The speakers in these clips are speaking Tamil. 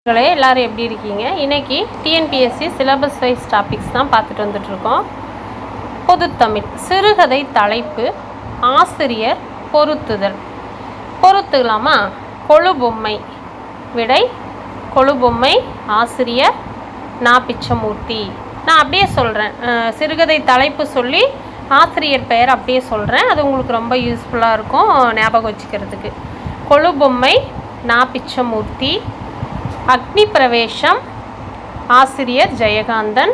எல்லாரும் எப்படி இருக்கீங்க? இன்னைக்கு டிஎன்பிஎஸ்சி சிலபஸ் வைஸ் டாபிக்ஸ் தான் பார்த்துட்டு வந்துட்டுருக்கோம். பொதுத்தமிழ் சிறுகதை தலைப்பு ஆசிரியர் பொருத்துதல். பொருத்துக்கலாமா? கொழுபொம்மை. விடை கொழுபொம்மை. ஆசிரியர் நா. பிச்சமூர்த்தி. நான் அப்படியே சொல்கிறேன், சிறுகதை தலைப்பு சொல்லி ஆசிரியர் பெயர் அப்படியே சொல்கிறேன். அது உங்களுக்கு ரொம்ப யூஸ்ஃபுல்லாக இருக்கும் ஞாபகம் வச்சுக்கிறதுக்கு. கொழுபொம்மை நா. பிச்சமூர்த்தி. அக்னி பிரவேசம் ஆசிரியர் ஜெயகாந்தன்.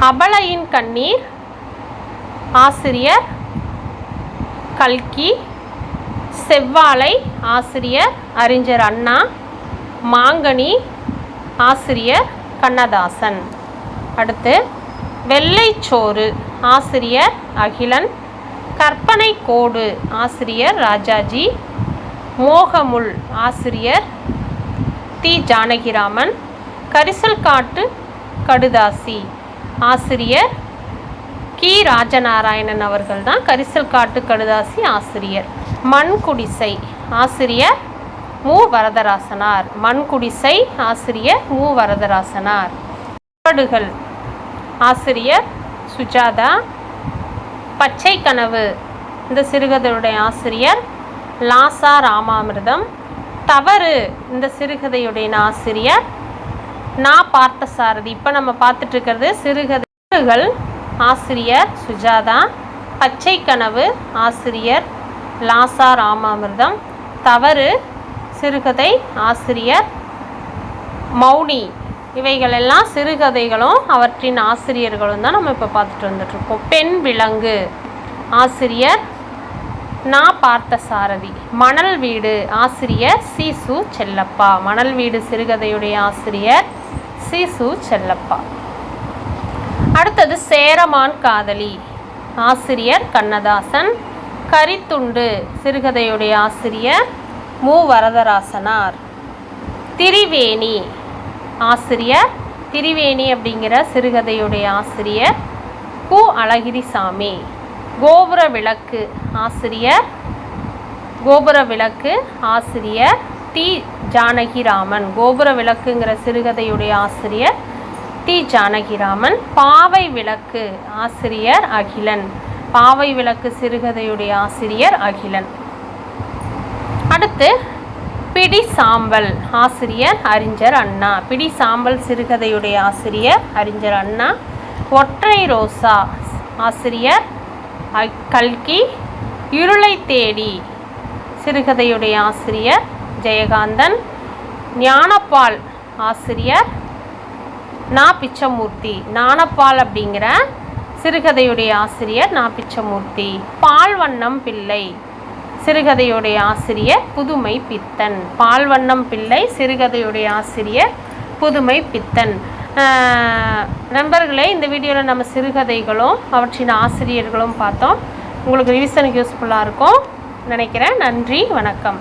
அபலையின் கண்ணீர் ஆசிரியர் கல்கி. செவ்வாழை ஆசிரியர் அறிஞர் அண்ணா. மாங்கனி ஆசிரியர் கண்ணதாசன். அடுத்து வெள்ளைச்சோறு ஆசிரியர் அகிலன். கற்பனை கோடு ஆசிரியர் ராஜாஜி. மோகமுள் ஆசிரியர் தி. ஜானகிராமன். கரிசல் காட்டு கடுதாசி ஆசிரியர் கி. ராஜநாராயணன் அவர்கள் தான் கரிசல் காட்டு கடுதாசி ஆசிரியர். மண்குடிசை ஆசிரியர் மு. வரதராசனார். மண்குடிசை ஆசிரியர் மு. வரதராசனார். சுவடுகள் ஆசிரியர் சுஜாதா. பச்சை கனவு இந்த சிறுகதையுடைய ஆசிரியர் லாசா ராமாமிர்தம். தவறு இந்த சிறுகதையுடைய ஆசிரியர் நா. பார்த்தசாரதி. இப்போ நம்ம பார்த்துட்டு இருக்கிறது சிறுகதைகள். ஆசிரியர் சுஜாதா. பச்சை கனவு ஆசிரியர் லாசா ராமாமிர்தம். தவறு சிறுகதை ஆசிரியர் மௌனி. இவைகளெல்லாம் சிறுகதைகளும் அவற்றின் ஆசிரியர்களும் தான் நம்ம இப்போ பார்த்துட்டு வந்துட்டுருக்கோம். பெண் விலங்கு ஆசிரியர் நா. பார்த்தசாரதி. மணல் வீடு ஆசிரியர் சி. சு. செல்லப்பா. மணல் வீடு சிறுகதையுடைய ஆசிரியர் சி. சு. செல்லப்பா. அடுத்தது சேரமான் காதலி ஆசிரியர் கண்ணதாசன். கரித்துண்டு சிறுகதையுடைய ஆசிரியர் மு. வரதராசனார். திரிவேணி ஆசிரியர் திரிவேணி அப்படிங்கிற சிறுகதையுடைய ஆசிரியர் கு. அழகிரிசாமி. கோபுர விளக்கு ஆசிரியர் கோபுர விளக்கு ஆசிரியர் தி. ஜானகிராமன். கோபுர விளக்குங்கிற சிறுகதையுடைய ஆசிரியர் தி. ஜானகிராமன். பாவை விளக்கு ஆசிரியர் அகிலன். பாவை விளக்கு சிறுகதையுடைய ஆசிரியர் அகிலன். அடுத்து பிடி சாம்பல் ஆசிரியர் அறிஞர் அண்ணா. பிடி சாம்பல் சிறுகதையுடைய ஆசிரியர் அறிஞர் அண்ணா. ஒற்றை ரோசா ஆசிரியர் கல்கி. இருளை தேடி சிறுகதையுடைய ஆசிரியர் ஜெயகாந்தன். ஞானப்பால் ஆசிரியர் நா. பிச்சமூர்த்தி. ஞானப்பால் அப்படிங்கிற சிறுகதையுடைய ஆசிரியர் நா. பிச்சமூர்த்தி. பால்வண்ணம் பிள்ளை சிறுகதையுடைய ஆசிரியர் புதுமை பித்தன். பால்வண்ணம் பிள்ளை சிறுகதையுடைய ஆசிரியர் புதுமை பித்தன். நண்பர்களே, இந்த வீடியோவில் நம்ம சிறுகதைகளும் அவற்றின் ஆசிரியர்களும் பார்த்தோம். உங்களுக்கு ரிவிஷனுக்கு யூஸ்ஃபுல்லாக இருக்கும் நினைக்கிறேன். நன்றி, வணக்கம்.